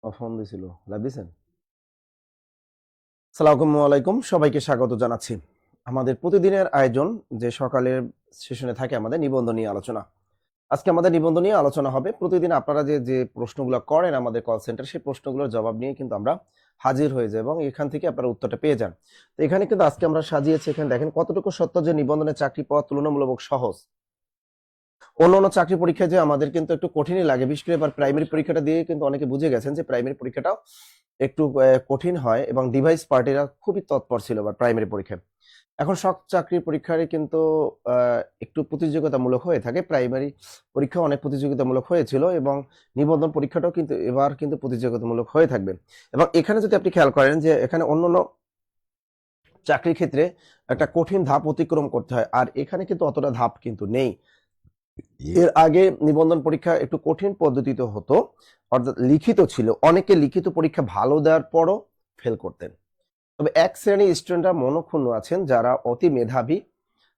Phone দিছিল live দিছেন। আসসালামু আলাইকুম, সবাইকে স্বাগত জানাচ্ছি আমাদের প্রতিদিনের আয়োজন যে সকালের সেশনে থাকে আমাদের নিবন্ধ নিয়ে আলোচনা। আজকে আমাদের নিবন্ধ নিয়ে আলোচনা হবে। প্রতিদিন আপনারা যে যে প্রশ্নগুলো করেন আমাদের কল সেন্টার, সেই প্রশ্নগুলোর জবাব নিয়ে কিন্তু আমরা হাজির হয়ে যাই এবং এখান থেকে আপনারা উত্তরটা পেয়ে যান। তো এখানে কিন্তু আজকে আমরা সাজিয়েছি, এখানে দেখেন কতটুকু সত্য যে নিবন্ধনে চাকরি পাওয়া তুলনামূলক সহজ। অন্যান্য চাকরি পরীক্ষায় যে আমাদের কিন্তু একটু কঠিনই লাগে, বিশেষ করে এবার প্রাইমারি পরীক্ষাটা দিয়ে কিন্তু অনেকে বুঝে গেছেন যে প্রাইমারি পরীক্ষাটাও একটু কঠিন হয় এবং ডিভাইস পার্টিরা খুবই তৎপর ছিল এবার প্রাইমারি পরীক্ষায়। এখন সব চাকরির পরীক্ষারই কিন্তু একটু প্রতিযোগিতামূলক হয়ে থাকে। প্রাইমারি পরীক্ষা অনেক প্রতিযোগিতামূলক হয়েছিল এবং নিবন্ধন পরীক্ষাটাও কিন্তু এবার কিন্তু প্রতিযোগিতামূলক হয়ে থাকবে। এবং এখানে যদি আপনি খেয়াল করেন যে এখানে অন্যান্য চাকরির ক্ষেত্রে একটা কঠিন ধাপ অতিক্রম করতে হয়, আর এখানে কিন্তু অতটা ধাপ কিন্তু নেই। এর আগে নিবন্ধন পরীক্ষা একটু কঠিন পদ্ধতিতে হতো, অর্থাৎ লিখিত ছিল। অনেকে লিখিত পরীক্ষা ভালো দেওয়ার পরও ফেল করতেন। তবে এক শ্রেণীর স্টুডেন্টরা মনক্ষুণ্ণ আছেন যারা অতি মেধাবী,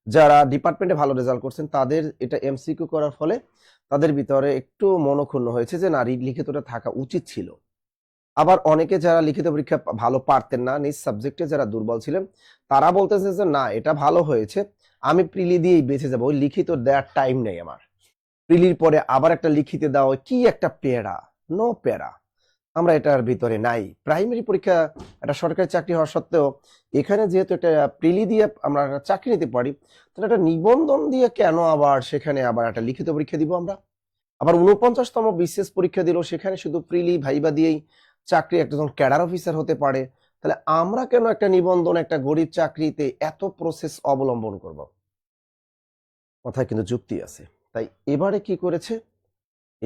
যারা ডিপার্টমেন্টে ভালো রেজাল্ট করছেন, তাদের এটা এমসিকিউ করার ফলে তাদের ভিতরে একটু মনক্ষুণ্ণ হয়েছে যে না, লিখিতটা থাকা উচিত ছিল। আবার অনেকে যারা লিখিত পরীক্ষা ভালো পারতেন না, নিজ সাবজেক্টে যারা দুর্বল ছিলেন, তারা বলতেছে যে না, এটা ভালো হয়েছে, আমি প্রিলি দিয়েই বেঁচে যাবো, ওই লিখিত দেওয়ার টাইম নেই আমার। প্রিলির পরে আবার একটা লিখিতে দেওয়া কি একটা প্যারা, নো প্যারা, আমরা এটার ভিতরে নাই। প্রাইমারি পরীক্ষা একটা সরকারি চাকরি হওয়া সত্ত্বেও এখানে যেহেতু একটা প্রিলি দিয়ে আমরা একটা চাকরি নিতে পারি, তাহলে একটা নিবন্ধন দিয়ে কেন আবার সেখানে আবার একটা লিখিত পরীক্ষা দিব আমরা? আবার 49তম বিসিএস পরীক্ষা দিল, সেখানে শুধু প্রিলি ভাইবা দিয়েই চাকরি একজন ক্যাডার অফিসার হতে পারে। তাহলে আমরা কেন একটা নিবন্ধন, একটা গরিব চাকরিতে এত প্রসেস অবলম্বন করব? কথায় কিন্তু যুক্তি আছে। তাই এবারে কি করেছে,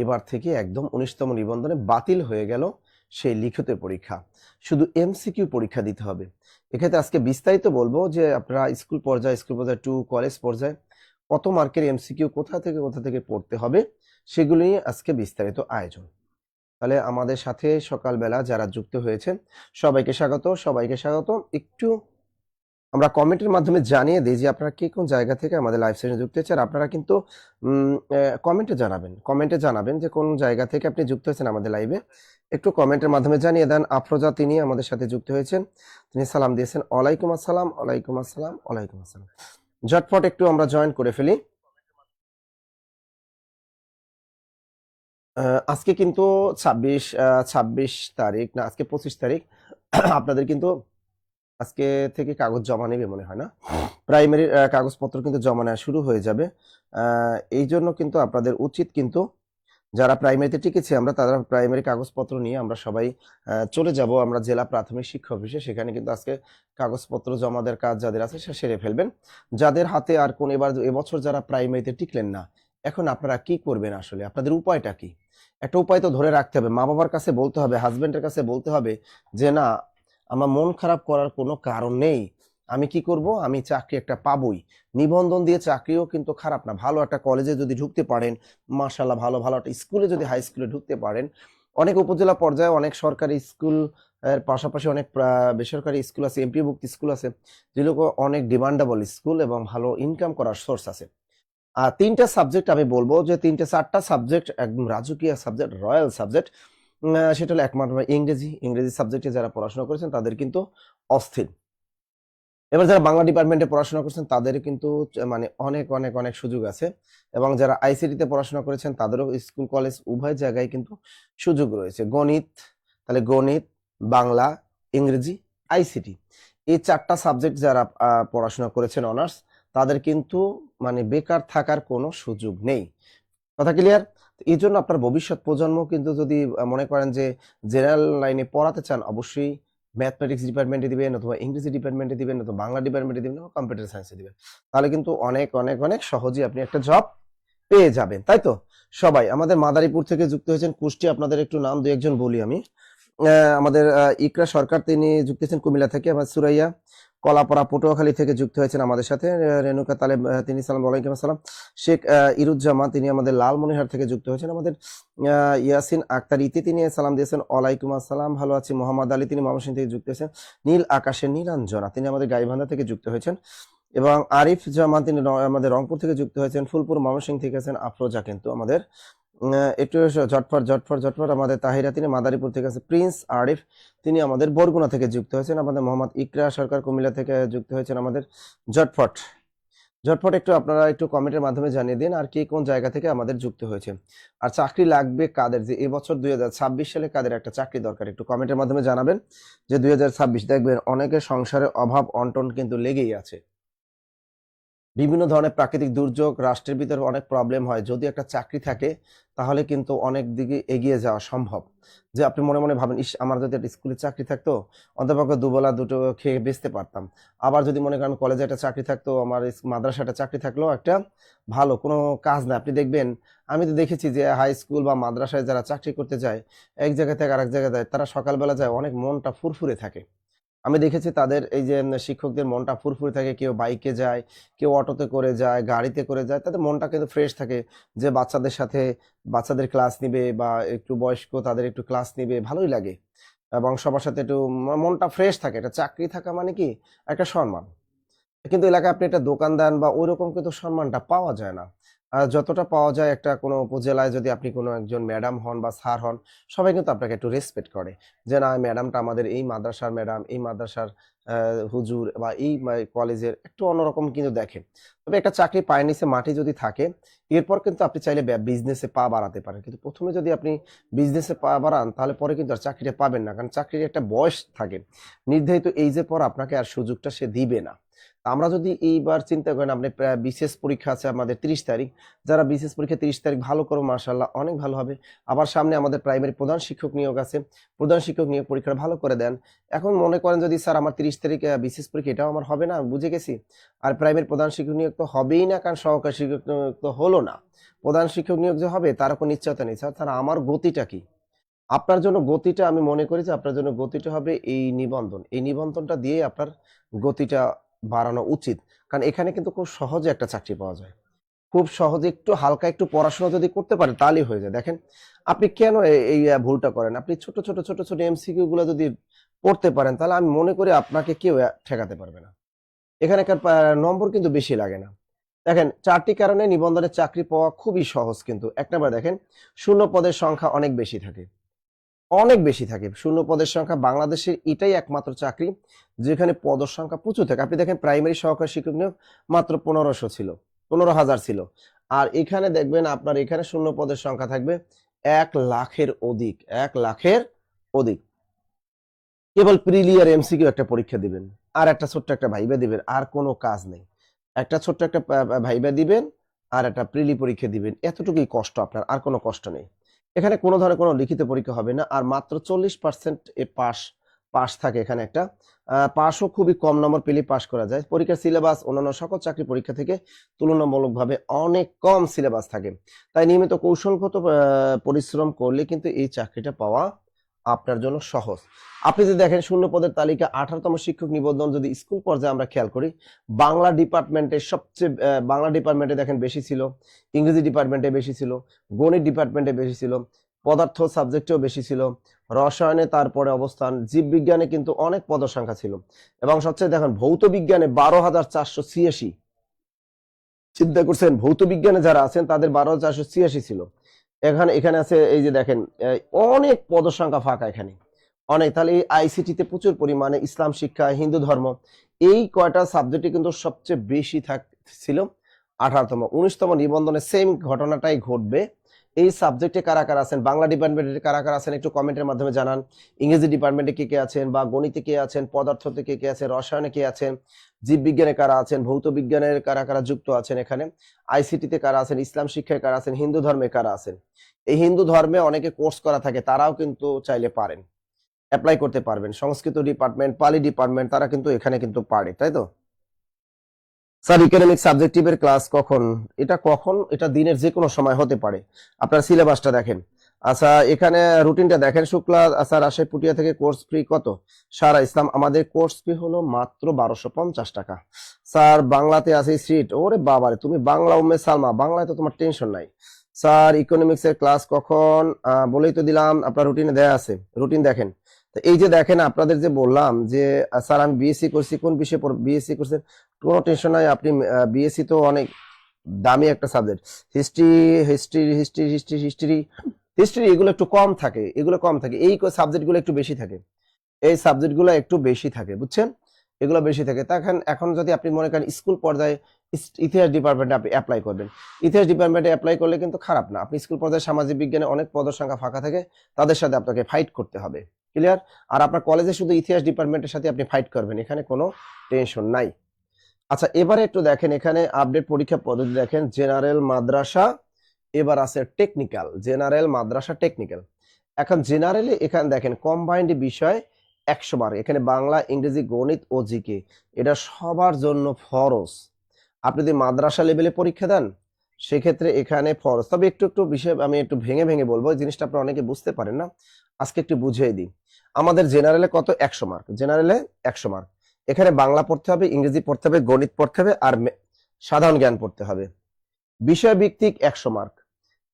এবার থেকে একদম 19তম নিবন্ধনে বাতিল হয়ে গেল সেই লিখিত পরীক্ষা, শুধু এমসিকিউ পরীক্ষা দিতে হবে। এক্ষেত্রে আজকে বিস্তারিত বলবো যে আপনারা স্কুল পর্যায়ে টু কলেজ পর্যায়ে কত মার্কের এমসিকিউ কোথা থেকে পড়তে হবে, সেগুলো নিয়ে আজকে বিস্তারিত আয়োজন। তাহলে আমাদের সাথে সকালবেলা যারা যুক্ত হয়েছেন সবাইকে স্বাগত। একটু আমরা কমেন্টের মাধ্যমে জানিয়ে দিই যে আপনারা কে কোন জায়গা থেকে আমাদের লাইভ সেশনে যুক্ত হয়েছেন। আর আপনারা কিন্তু কমেন্টে জানাবেন যে কোন জায়গা থেকে আপনি যুক্ত হয়েছেন আমাদের লাইভে। একটু কমেন্টের মাধ্যমে জানিয়ে দেন। আফরোজা তিনি আমাদের সাথে যুক্ত হয়েছেন, তিনি সালাম দিয়েছেন, ওয়ালাইকুম আসসালাম, ওয়ালাইকুম আসসালাম, ওয়ালাইকুম আসসালাম। ঝটপট একটু আমরা জয়েন করে ফেলি। আজকে কিন্তু 26 তারিখ না, আজকে 25 তারিখ। আপনাদের কিন্তু আজকে থেকে কাগজ জমা নেবে মনে হয় না, প্রাইমারির কাগজপত্র কিন্তু জমা নেওয়া শুরু হয়ে যাবে। এই জন্য কিন্তু আপনাদের উচিত কিন্তু যারা প্রাইমারিতে টিকেছি আমরা, তারা প্রাইমারি কাগজপত্র নিয়ে আমরা সবাই চলে যাব আমরা জেলা প্রাথমিক শিক্ষা অফিসে। সেখানে কিন্তু আজকে কাগজপত্র জমা দেওয়ার কাজ যাদের আছে সে সেরে ফেলবেন। যাদের হাতে আর কোন এবছর যারা প্রাইমারিতে টিকলেন না, এখন আপনারা কি করবেন আসলে? আপনাদের উপায়টা কি? একটা উপায় তো ধরে রাখতে হবে। মা-বাবার কাছে বলতে হবে, হাসব্যান্ডের কাছে বলতে হবে যে না, আমার মন খারাপ করার কোনো কারণ নেই। আমি কি করব? আমি চাকরি একটা পাবোই। নিবন্ধন দিয়ে চাকরিও কিন্তু খারাপ না। ভালো একটা কলেজে যদি ঢুকতে পারেন, মাশাআল্লাহ, ভালো একটা স্কুলে যদি হাই স্কুলে ঢুকতে পারেন, অনেক উপজেলা পর্যায়ে অনেক সরকারি স্কুল এর পাশাপাশি অনেক বেসরকারি স্কুল আছে, এমপিওভুক্ত স্কুল আছে, যেগুলো অনেক ডিমান্ডেবল স্কুল এবং ভালো ইনকাম করার সোর্স আছে। আর ৩ টা সাবজেক্ট আমি বলব যে ৪টা সাবজেক্ট একদম রাজকীয় সাবজেক্ট, রয়্যাল সাবজেক্ট। সেটা হলো একমাত্র ইংরেজি সাবজেক্টে যারা পড়াশোনা করেছেন তাদের কিন্তু অস্থির। এবার যারা বাংলা ডিপার্টমেন্টে পড়াশোনা করছেন তাদের কিন্তু মানে অনেক সুযোগ আছে, এবং যারা আইসিটি তে পড়াশোনা করেছেন তাদেরও স্কুল কলেজ উভয় জায়গায় কিন্তু সুযোগ রয়েছে। তাহলে গণিত, বাংলা, ইংরেজি, আইসিটি, এই 4টা সাবজেক্ট যারা পড়াশোনা করেছেন অনার্স, তাদের কিন্তু মানে বেকার থাকার কোনো সুযোগ নেই। কথা ক্লিয়ার? এই জন্য আপনার ভবিষ্যৎ প্রজন্ম কিন্তু যদি মনে করেন যে জেনারেল লাইনে পড়াতে চান, অবশ্যই ম্যাথমেটিক্স ডিপার্টমেন্টে দিবেন, অথবা ইংরেজি ডিপার্টমেন্টে দিবেন, অথবা বাংলা ডিপার্টমেন্টে দিবেন, অথবা কম্পিউটার সায়েন্সে দিবেন। তাহলে কিন্তু অনেক সহজেই আপনি একটা জব পেয়ে যাবেন, তাই তো? সবাই আমাদের মাদারীপুর থেকে যুক্ত হয়েছেন। কুষ্টি, আপনাদের একটু নাম দু একজন বলি আমি। আমাদের ইকরা সরকার, তিনি যুক্ত হয়েছেন কুমিল্লা থেকে। আমার সুরাইয়া কলাপাড়া পটুয়াখালী থেকে যুক্ত হয়েছেন আমাদের সাথে। রেণুকা তালেব, তিনি সালাম, ওয়ালাইকুম আসসালাম। শেখ ইরুজ্জামান, তিনি আমাদের লালমনিরহাট থেকে যুক্ত হয়েছেন। আমাদের ইয়াসিন আক্তার ইতি, তিনি সালাম দিয়েছেন, ওয়ালাইকুম আসসালাম, ভালো আছি। মোহাম্মদ আলী, তিনি ময়মনসিংহ থেকে যুক্ত হয়েছেন। নীল আকাশের নীলাঞ্জনা, তিনি আমাদের গাইবান্ধা থেকে যুক্ত হয়েছেন। এবং আরিফ জামান, তিনি আমাদের রংপুর থেকে যুক্ত হয়েছেন। ফুলপুর ময়মনসিংহ থেকে আছেন। আফরোজা কিন্তু আমাদের একটু ঝটফট ঝটফট ঝটফট আমাদের তাহিরা, তিনি মাদারীপুর থেকে আছে। প্রিন্স আরিফ, তিনি আমাদের বরগুনা থেকে যুক্ত হয়েছেন। আমাদের মোহাম্মদ ইকরা সরকার কুমিল্লা থেকে যুক্ত হয়েছেন আমাদের। ঝটফট ঝটফট একটু আপনারা একটু কমেন্টের মাধ্যমে জানিয়ে দিন আর কে কোন জায়গা থেকে আমাদের যুক্ত হয়েছে। আর চাকরি লাগবে কাদের, যে এবছর 2026 সালে কাদের একটা চাকরি দরকার, একটু কমেন্টের মাধ্যমে জানাবেন। যে 2026 দেখবেন অনেকের সংসারে অভাব অনটন কিন্তু লেগেই আছে। বিভিন্ন ধরনের প্রাকৃতিক দুর্যোগ, রাষ্ট্রের ভিতরে অনেক প্রবলেম হয়। যদি একটা চাকরি থাকে তাহলে কিন্তু অনেক দিকে এগিয়ে যাওয়া সম্ভব। যে আপনি মনে মনে ভাবেন, ইস আমার যদি একটা স্কুলে চাকরি থাকতো, অন্ততপক্ষে দুবেলা দুটো খেয়ে বেঁচতে পারতাম। আবার যদি মনে করেন কলেজে একটা চাকরি থাকতো, আমার মাদ্রাসায় একটা চাকরি থাকলেও একটা ভালো কোনো কাজ না। আপনি দেখবেন, আমি তো দেখেছি যে হাই স্কুল বা মাদ্রাসায় যারা চাকরি করতে যায়, এক জায়গা থেকে আরেক জায়গায় যায়, তারা সকালবেলা যায় অনেক মনটা ফুরফুরে থাকে। আমি দেখেছি তাদের এই যে শিক্ষকদের মনটা ফুরফুরে থাকে। কেউ বাইকে যায়, কেউ অটোতে করে যায়, গাড়িতে করে যায়। তাদের মনটা কিন্তু ফ্রেশ থাকে, যে বাচ্চাদের সাথে বাচ্চাদের ক্লাস নিবে বা একটু বয়স্ক তাদের একটু ক্লাস নিবে, ভালোই লাগে। এবং সবার সাথে একটু মনটা ফ্রেশ থাকে। একটা চাকরি থাকা মানে কি একটা সম্মান। কিন্তু এলাকায় আপনি একটা দোকান দেন বা ওইরকম কিন্তু সম্মানটা পাওয়া যায় না। যতটা পাওয়া যায় একটা কোনো উপজেলায় যদি আপনি কোনো একজন ম্যাডাম হন বা স্যার হন, সবাই কিন্তু আপনাকে একটু রেসপেক্ট করে। যে না, ম্যাডামটা আমাদের এই মাদ্রাসার ম্যাডাম, এই মাদ্রাসার হুজুর বা এই কলেজের, একটু অন্যরকম কিন্তু দেখে। তবে একটা চাকরি পায়ের নিচে মাটি যদি থাকে, এরপর কিন্তু আপনি চাইলে বিজনেসে পা বাড়াতে পারেন। কিন্তু ১ম এ যদি আপনি বিজনেসে পা বাড়ান তাহলে পরে কিন্তু আর চাকরিটা পাবেন না। কারণ চাকরির একটা বয়স থাকে। নির্ধারিত এইজের পর আপনাকে আর সুযোগটা সে দিবে না। আমরা যদি এইবার চিন্তা করেন, আপনি বিসিএস পরীক্ষা আছে আমাদের ৩০ তারিখ। যারা বিসিএস পরীক্ষা ৩০ তারিখ ভালো করো, মাশাআল্লাহ অনেক ভালো হবে। আবার সামনে আমাদের প্রাইমারি প্রধান শিক্ষক নিয়োগ আছে। প্রধান শিক্ষক নিয়োগ পরীক্ষাটা ভালো করে দেন। এখন মনে করেন যদি স্যার আমার ৩০ তারিখ বিসিএস পরীক্ষা, এটাও আমার হবে না, আমি বুঝে গেছি। আর প্রাইমারি প্রধান শিক্ষক নিয়োগ তো হবেই না, কারণ সহকারী শিক্ষক নিয়োগ তো হলো না। প্রধান শিক্ষক নিয়োগ যে হবে তার কোনো নিশ্চয়তা নেই। স্যার তাহলে আমার গতিটা কি? আপনার জন্য গতিটা, আমি মনে করি যে আপনার জন্য গতিটা হবে এই নিবন্ধন। এই নিবন্ধনটা দিয়ে আপনার গতিটা বাড়ানো উচিত। কারণ এখানে কিন্তু খুব সহজে একটা চাকরি পাওয়া যায়। খুব সহজে একটু হালকা একটু পড়াশোনা যদি করতে পারেন তাহলেই হয়ে যায়। দেখেন, আপনি কেন এই ভুলটা করেন? আপনি ছোট ছোট এমসিকিউ গুলা যদি পড়তে পারেন তাহলে আমি মনে করি আপনাকে কেউ ঠেকাতে পারবে না। এখানকার নম্বর কিন্তু বেশি লাগে না। দেখেন, ৪টি কারণে নিবন্ধনের চাকরি পাওয়া খুবই সহজ কিন্তু। ১ নাম্বার দেখেন, শূন্য পদের সংখ্যা অনেক বেশি থাকে। অনেক বেশি থাকে। শূন্য পদের সংখ্যা বাংলাদেশের এটাই একমাত্র চাকরি যেখানে পদের সংখ্যা প্রচুর থাকে। আপনি দেখেন প্রাইমারি সহকারী শিক্ষক নিয়োগ মাত্র ১৫০০ ছিল, ১৫,০০০ ছিল। আর এখানে দেখবেন আপনার এখানে শূন্য পদের সংখ্যা থাকবে ১,০০,০০০-এর অধিক, ১,০০,০০০-এর অধিক। কেবল প্রিলি আর এমসিকিউ একটা পরীক্ষা দিবেন। আর একটা ছোট্ট একটা ভাইবা দিবেন। আর কোনো কাজ নেই। একটা ছোট্ট একটা ভাইবা দিবেন আর একটা প্রিলি পরীক্ষা দিবেন। এতটুকুই কষ্ট আপনার, আর কোনো কষ্ট নেই। এখানে কোনো ধরনের কোনো লিখিত পরীক্ষা হবে না। আর মাত্র 40% পাস পাস থাকে এখানে একটা। পাসও খুবই কম নম্বর পেলেই পাস করা যায়। পরীক্ষার সিলেবাস অন্যান্য সকল চাকরি পরীক্ষা থেকে তুলনামূলকভাবে অনেক কম সিলেবাস থাকে। তাই নিয়মিত কৌশলগত পরিশ্রম করলে কিন্তু এই চাকরিটা পাওয়া আপনার জন্য সহজ। আপনি যদি দেখেন শূন্য পদের তালিকা 18তম শিক্ষক নিবন্ধন যদি স্কুল পর্যায়ে আমরা খেয়াল করি, বাংলা ডিপার্টমেন্টে সবচেয়ে বাংলা ডিপার্টমেন্টে দেখেন বেশি ছিল, ইংরেজি ডিপার্টমেন্টে বেশি ছিল, গণিত ডিপার্টমেন্টে বেশি ছিল, পদার্থ সাবজেক্টেও বেশি ছিল, রসায়নে তারপরে অবস্থান, জীববিজ্ঞানে কিন্তু অনেক পদের সংখ্যা ছিল। এবং সবচেয়ে দেখেন ভৌত বিজ্ঞানে 12,486। চিন্তা করছেন, ভৌত বিজ্ঞানে যারা আছেন তাদের 12,486 ছিল। এখানে এখানে আছে এই যে দেখেন, অনেক পদের সংখ্যা ফাঁকা এখানে, অনেক। তাহলে এই আইসিটিতে প্রচুর পরিমাণে ইসলাম শিক্ষা, হিন্দু ধর্ম, এই কয়টা সাবজেক্টে কিন্তু সবচেয়ে বেশি ছিল। 18তম 19তম নিবন্ধনে সেম ঘটনাটাই ঘটবে। এই সাবজেক্টে কারা কারা আছেন, বাংলা ডিপার্টমেন্টে কারা কারা আছেন একটু কমেন্টের মাধ্যমে জানান। ইংরেজি ডিপার্টমেন্টে কে কে আছেন, বা গণিতে কে আছেন, পদার্থতে কে কে আছেন, রসায়নে কে আছেন, জীববিজ্ঞানে কারা আছেন, ভৌত বিজ্ঞানের কারা কারা যুক্ত আছেন এখানে, আইসিটিতে কারা আছেন, ইসলাম শিক্ষায় কারা আছেন, হিন্দু ধর্মে কারা আছেন। এই হিন্দু ধর্মে অনেকে কোর্স করা থাকে, তারাও কিন্তু চাইলে পারেন, অ্যাপ্লাই করতে পারবেন। সংস্কৃত ডিপার্টমেন্ট, পালি ডিপার্টমেন্ট, তারা কিন্তু এখানে কিন্তু পারে, তাই তো? স্যার ইকোনমিক সাবজেক্টিভের ক্লাস কখন? এটা কখন? এটা দিনের যে কোনো সময় হতে পারে। আপনার সিলেবাসটা দেখেন। আচ্ছা, এখানে রুটিনটা দেখেন। শুক্লা স্যার রাজশাহী পুটিয়া থেকে কোর্স ফি কত? সারা ইসলাম, আমাদের কোর্স ফি হলো মাত্র 1250 টাকা। স্যার বাংলাতে আছে সিট, ওরে বাবারে, তুমি বাংলা উম্মে সালমা, বাংলায় তো তোমার টেনশন নাই। স্যার ইকোনমিক্স এর ক্লাস কখন? বলেই তো দিলাম, আপনার রুটিনে দেয়া আছে, রুটিন দেখেন। তো এই যে দেখেন, আপনাদের যে বললাম যে স্যার আমি বিএসসি করছি, কোন বিষয়ে বিএসসি করছেন? কোনো টেনশন নাই, আপনি বিএসসি তো অনেক দামি একটা subject. History history history history history history এগুলো একটু কম থাকে, এগুলো কম থাকে, এই সাবজেক্টগুলো একটু বেশি থাকে, এই সাবজেক্টগুলো একটু বেশি থাকে, বুঝছেন? এগুলো বেশি থাকে। তখন এখন যদি আপনি মনে করেন স্কুল পর্যায়ে ইতিহাস ডিপার্টমেন্টে আপনি অ্যাপ্লাই করবেন, ইতিহাস ডিপার্টমেন্টে অ্যাপ্লাই করলে কিন্তু খারাপ না। আপনি স্কুল পর্যায়ে সামাজিক বিজ্ঞানে অনেক পদের সংখ্যা ফাঁকা থাকে, তাদের সাথে আপনাকে ফাইট করতে হবে। ক্লিয়ার? আর আপনার কলেজে শুধু ইতিহাস ডিপার্টমেন্টের সাথে আপনি ফাইট করবেন, এখানে কোনো টেনশন নাই। আচ্ছা, এবারে একটু দেখেন এখানে আপডেট পরীক্ষা পদ্ধতি দেখেন, জেনারেল মাদ্রাসা, এবার আছে টেকনিক্যাল, জেনারেল মাদ্রাসা টেকনিক্যাল। এখন জেনারেলি এখানে দেখেন কম্বাইন্ড বিষয় 100 মার্ক, এখানে বাংলা, ইংরেজি, গণিত ও জিকে, এটা সবার জন্য ফরজ। আপনি যদি মাদ্রাসা লেভেলে পরীক্ষা দেন সেক্ষেত্রে এখানে ফরজ। তবে একটু একটু বিষয় আমি একটু ভেঙে ভেঙে বলবো, এই জিনিসটা আপনারা অনেকে বুঝতে পারেন না, আজকে একটু বুঝিয়ে দিই। আমাদের জেনারেলে কত? 100 মার্ক, জেনারেলে 100 মার্ক। এখানে বাংলা পড়তে হবে, ইংরেজি পড়তে হবে, গণিত পড়তে হবে, আর সাধারণ জ্ঞান পড়তে হবে। বিষয়ভিত্তিক 100 মার্ক,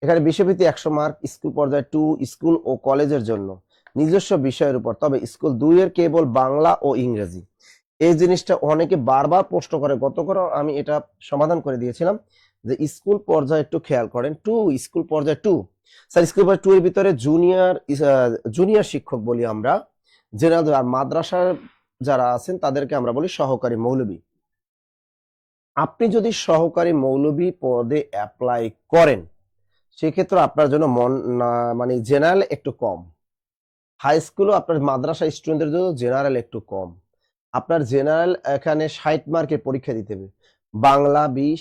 এখানে বিষয়ভিত্তিক 100 মার্ক স্কুল পর্যায়ে 2 স্কুল ও কলেজের জন্য নিজস্ব বিষয়ের উপর, তবে স্কুল 2 এর কেবল বাংলা ও ইংরেজি। এই জিনিসটা অনেকে বারবার প্রশ্ন করে, গতকাল আমি এটা সমাধান করে দিয়েছিলাম যে স্কুল পর্যায়ে একটু খেয়াল করেন, 2 স্কুল পর্যায়ে 2, স্যার স্কুল পর্যায়ে 2 এর ভিতরে জুনিয়র শিক্ষক বলি আমরা, জেনারেল। আর মাদ্রাসার যারা আছেন তাদেরকে আমরা বলি সহকারী মৌলবী। আপনি যদি সহকারী মৌলবী পদে অ্যাপ্লাই করেন সেক্ষেত্রে আপনার জন্য মানে জেনারেল একটু কম, হাই স্কুলও আপনার মাদ্রাসা স্টুডেন্টদের জন্য জেনারেল একটু কম। আপনার জেনারেল এখানে 60 মার্কের পরীক্ষা দিতে হবে, বাংলা 20,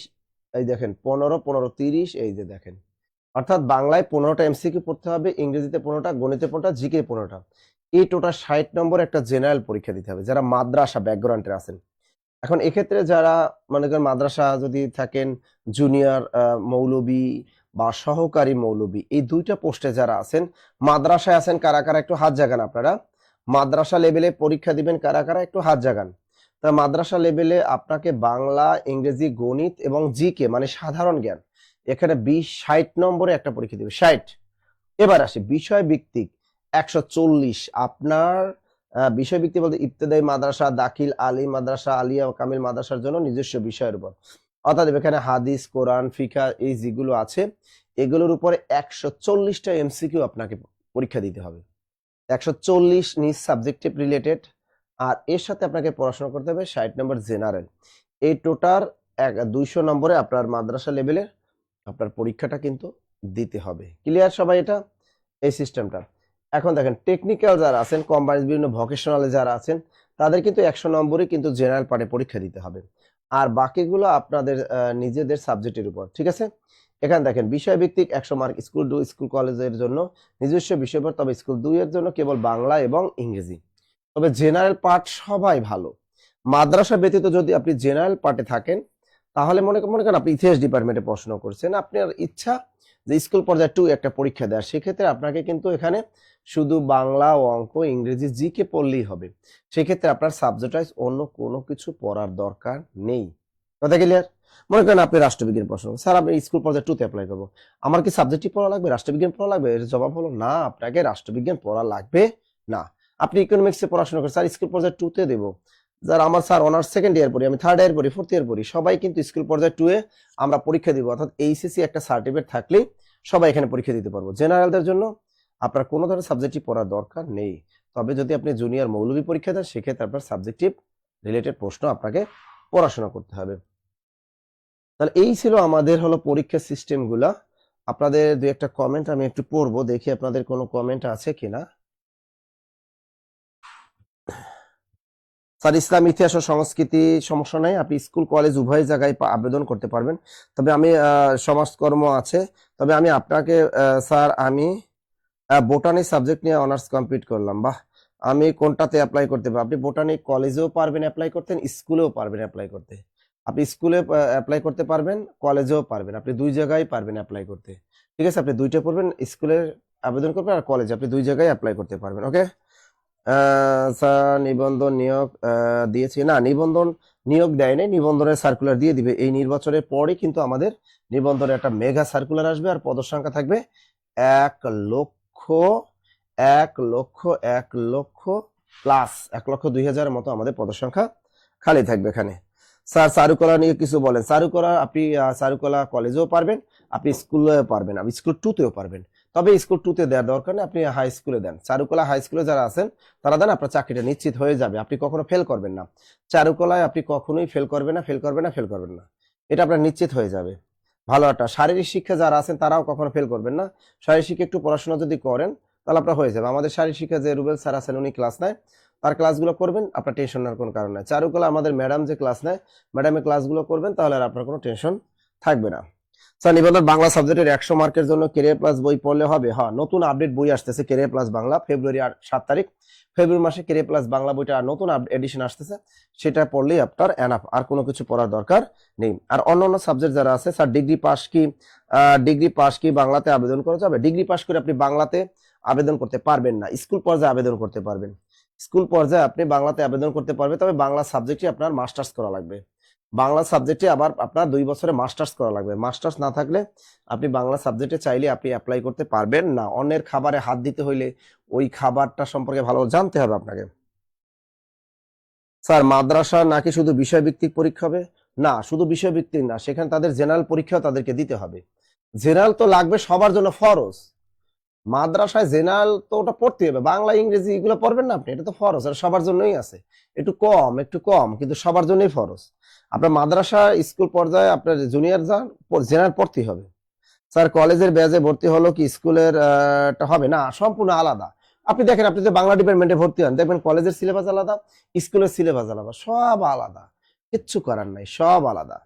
এই দেখেন 15 15 30, এই যে দেখেন, অর্থাৎ বাংলায় 15টা এমসিকিউ পড়তে হবে, ইংরেজিতে 15টা, গণিতে 15টা, জিকে 15টা, এই টোটাল 60 নম্বর একটা জেনারেল পরীক্ষা দিতে হবে যারা মাদ্রাসা ব্যাকগ্রাউন্ডে আছেন। এখন এক্ষেত্রে যারা মনে করেন মাদ্রাসা যদি থাকেন, জুনিয়র মৌলবী বা সহকারী মৌলবী, এই দুইটা পোস্টে যারা আছেন, মাদ্রাসায় আছেন কারা কারা একটু হাত জাগান, আপনারা মাদ্রাসা লেভেলে পরীক্ষা দিবেন কারা কারা একটু হাত জাগান। তা মাদ্রাসা লেভেলে আপনাকে বাংলা, ইংরেজি, গণিত এবং জিকে মানে সাধারণ জ্ঞান, এখানে 20-60 নম্বরে একটা পরীক্ষা দিবে, 60। এবার আসি বিষয় ভিত্তিক 140। আপনার বিষয়ভিত্তিক বলতে ইবতেদায়ী মাদ্রাসা, দাখিল, আলী মাদ্রাসা, আলিয়া ও কামিল মাদ্রাসার জন্য নিজস্ব বিষয়ের উপর, অর্থাৎ এখানে হাদিস, কোরআন, ফিকা এই যেগুলো আছে এগুলোর উপরে 140টা এমসিকিউ আপনাকে পরীক্ষা দিতে হবে। 140 নিজ সাবজেক্টিভ রিলেটেড, আর এর সাথে আপনাকে পড়াশোনা করতে হবে 60 নম্বর জেনারেল। এই টোটাল 200 নম্বরে আপনার মাদ্রাসা লেভেলের আপনার পরীক্ষাটা কিন্তু দিতে হবে। ক্লিয়ার সবাই? এটা এই সিস্টেমটা। এখন দেখেন টেকনিক্যাল যারা আছেন, কম্বাইন্ড বিভিন্ন ভোকেশনালে যারা আছেন, তাদের কিন্তু 100 নম্বরই কিন্তু জেনারেল পার্টে পরীক্ষা দিতে হবে, আর বাকিগুলো আপনাদের নিজেদের সাবজেক্টের উপর। ঠিক আছে? এখানে দেখেন বিষয়ভিত্তিক 100 মার্ক স্কুল 2 স্কুল কলেজের জন্য নিজস্ব বিষয় পর, তবে স্কুল 2 এর জন্য কেবল বাংলা এবং ইংরেজি। তবে জেনারেল পার্ট সবাই ভালো। মাদ্রাসা ব্যতীত যদি আপনি জেনারেল পার্টে থাকেন তাহলে মনে করেন আপনি ইতিহাস ডিপার্টমেন্টে পড়াশোনা করছেন, আপনার ইচ্ছা যে স্কুল পর্যায়ে 2 একটা পরীক্ষা দেওয়ার, সেক্ষেত্রে আপনাকে কিন্তু এখানে শুধু বাংলা ও অঙ্ক, ইংরেজি, জিকে পড়লেই হবে। সেক্ষেত্রে আপনার সাবজেক্ট ওয়াইজ অন্য কোনো কিছু পড়ার দরকার নেই। কথা ক্লিয়ার? মনে করেন আপনি রাষ্ট্রবিজ্ঞান পড়াশোনা করছেন, স্যার আমি স্কুল পর্যায়ে 2 তে অ্যাপ্লাই করবো, আমার কি সাবজেক্টই পড়া লাগবে, রাষ্ট্রবিজ্ঞান পড়া লাগবে? এর জবাব হলো না, আপনাকে রাষ্ট্রবিজ্ঞান পড়া লাগবে না। আপনি ইকোনমিক্সে পড়াশোনা করেন, স্যার স্কুল পর্যায়ে 2 তে দেবো, যারা আমার স্যার অনার্স সেকেন্ড ইয়ার পড়ি, আমি থার্ড ইয়ার পড়ি, ফোর্থ ইয়ার পড়ি, সবাই কিন্তু স্কুল পর্যায়ে 2 এ আমরা পরীক্ষা দিব, অর্থাৎ এইচএসসি একটা সার্টিফিকেট থাকলেই সবাই এখানে পরীক্ষা দিতে পারবো। জেনারেলদের জন্য আপনার কোনো ধরনের সাবজেক্টিভ পড়ার দরকার নেই। তবে যদি আপনি জুনিয়র মৌলবী পরীক্ষা দেন সেক্ষেত্রে আপনার সাবজেক্টিভ রিলেটেড প্রশ্ন আপনাকে পড়াশোনা করতে হবে। তাহলে এই ছিল আমাদের হলো পরীক্ষার সিস্টেমগুলা। আপনাদের দুই একটা কমেন্ট আমি একটু পড়বো, দেখি আপনাদের কোনো কমেন্ট আছে কিনা। স্যার ইসলাম, ইতিহাস ও সংস্কৃতি সমস্যা নাই, আপনি স্কুল কলেজ উভয় জায়গায় আবেদন করতে পারবেন। তবে আমি সমাজকর্ম আছে, তবে আমি আপনাকে স্যার আমি বোটানি সাবজেক্ট নিয়ে অনার্স কমপ্লিট করলাম, বাহ, আমি কোনটাতে অ্যাপ্লাই করতে পারবো? আপনি বোটানি কলেজেও পারবেন অ্যাপ্লাই করতেন, স্কুলেও পারবেন অ্যাপ্লাই করতে। আপনি স্কুলে অ্যাপ্লাই করতে পারবেন, কলেজেও পারবেন, আপনি 2 জায়গায় পারবেন অ্যাপ্লাই করতে। ঠিক আছে? আপনি 2টা পড়বেন, স্কুলের আবেদন করবেন আর কলেজে, আপনি 2 জায়গায় অ্যাপ্লাই করতে পারবেন। ওকে? স্যার নিবন্ধন নিয়োগ দিয়েছি না, নিবন্ধন নিয়োগ দেয়নি, নিবন্ধনের সার্কুলার দিয়ে দিবে এই নির্বাচনের পরে, কিন্তু আমাদের নিবন্ধনের একটা মেগা সার্কুলার আসবে আর পদ সংখ্যা থাকবে 1 লক্ষ 1 লক্ষ প্লাস 1,02,000 মতো আমাদের পদ সংখ্যা খালি থাকবে এখানে। স্যার চারুকলা নিয়ে কিছু বলেন। চারুকলা আপনি চারুকলা কলেজেও পারবেন, আপনি স্কুলেও পারবেন, আপনি স্কুল টুতেও পারবেন। তবে স্কুল টুতে দেওয়ার দরকার নেই, আপনি হাই স্কুলে দেন। চারুকলা হাই স্কুলে যারা আছেন তারা দেন, আপনার চাকরিটা নিশ্চিত হয়ে যাবে, আপনি কখনো ফেল করবেন না। চারুকলায় আপনি কখনোই ফেল করবেন না, ফেল করবেন না, ফেল করবেন না, এটা আপনার নিশ্চিত হয়ে যাবে। ভালো একটা শারীরিক শিক্ষা যারা আছেন তারাও কখনো ফেল করবেন না। শারীরিক শিক্ষা একটু পড়াশোনা যদি করেন তাহলে আপনার হয়ে যাবে। আমাদের শারীরিক শিক্ষা যে রুবেল স্যার আছেন উনি ক্লাস নেয়, তার ক্লাসগুলো করবেন, আপনার টেনশন নেওয়ার কোনো কারণ নাই। চারুকলা আমাদের ম্যাডাম যে ক্লাস নেয়, ম্যাডামের ক্লাসগুলো করবেন, তাহলে আর আপনার কোনো টেনশন থাকবে না। স্যার নিবন্ধন বাংলা সাবজেক্টের 100 মার্কের জন্য ক্যারিয়ার প্লাস বই পড়লে হবে? হ্যাঁ, নতুন আপডেট বই আসতেছে ক্যারিয়ার প্লাস বাংলা, ফেব্রুয়ারি 7 তারিখ, ফেব্রুয়ারি মাসে ক্যারিয়ার প্লাস বাংলা বইটা নতুন এডিশন আসতেছে, সেটা পড়লেই আপনার এনাফ, আর কোনো কিছু পড়ার দরকার নেই। আর অন্যান্য সাবজেক্ট যারা আছে, স্যার ডিগ্রি পাস কি বাংলাতে আবেদন করা যাবে? ডিগ্রি পাস করে আপনি বাংলাতে আবেদন করতে পারবেন না, স্কুল পর্যায়ে আবেদন করতে পারবেন। স্কুল পর্যায়ে আপনি বাংলাতে আবেদন করতে পারবেন, তবে বাংলা সাবজেক্টে আপনার মাস্টার্স করা লাগবে। বাংলা সাবজেক্টে আবার আপনার 2 বছরে মাস্টার্স করা লাগবে। মাস্টার্স না থাকলে আপনি বাংলা সাবজেক্টে চাইলে আপনি অ্যাপ্লাই করতে পারবেন না। অন্যের খাবারে হাত দিতে হইলে ওই খাবারটা সম্পর্কে ভালো জানতে হবে আপনাকে। স্যার মাদ্রাসা নাকি শুধু বিষয়ভিত্তিক পরীক্ষা হবে? না, শুধু বিষয়ভিত্তিক না, সেখানে তাদের জেনারেল পরীক্ষাও তাদেরকে দিতে হবে। জেনারেল তো লাগবে, সবার জন্য ফরজ। মাদ্রাসায় জেনারেল তো ওটা পড়তে হবে, বাংলা ইংরেজি এগুলো পড়বেন না আপনি, এটা তো ফরজ, এটা সবার জন্যই আছে। একটু কম কিন্তু সবার জন্যই ফরজ। আপনার মাদ্রাসা স্কুল পর্যায়ে আপনার জুনিয়র যান, জেনারেল পড়তেই হবে। স্যার কলেজের ব্যাচে ভর্তি হলো কি স্কুলের টা হবে? না, সম্পূর্ণ আলাদা। আপনি দেখেন, আপনি যে বাংলা ডিপার্টমেন্টে ভর্তি হন, দেখবেন কলেজের সিলেবাস আলাদা, স্কুলের সিলেবাস আলাদা, সব আলাদা, কিচ্ছু করার নাই, সব আলাদা,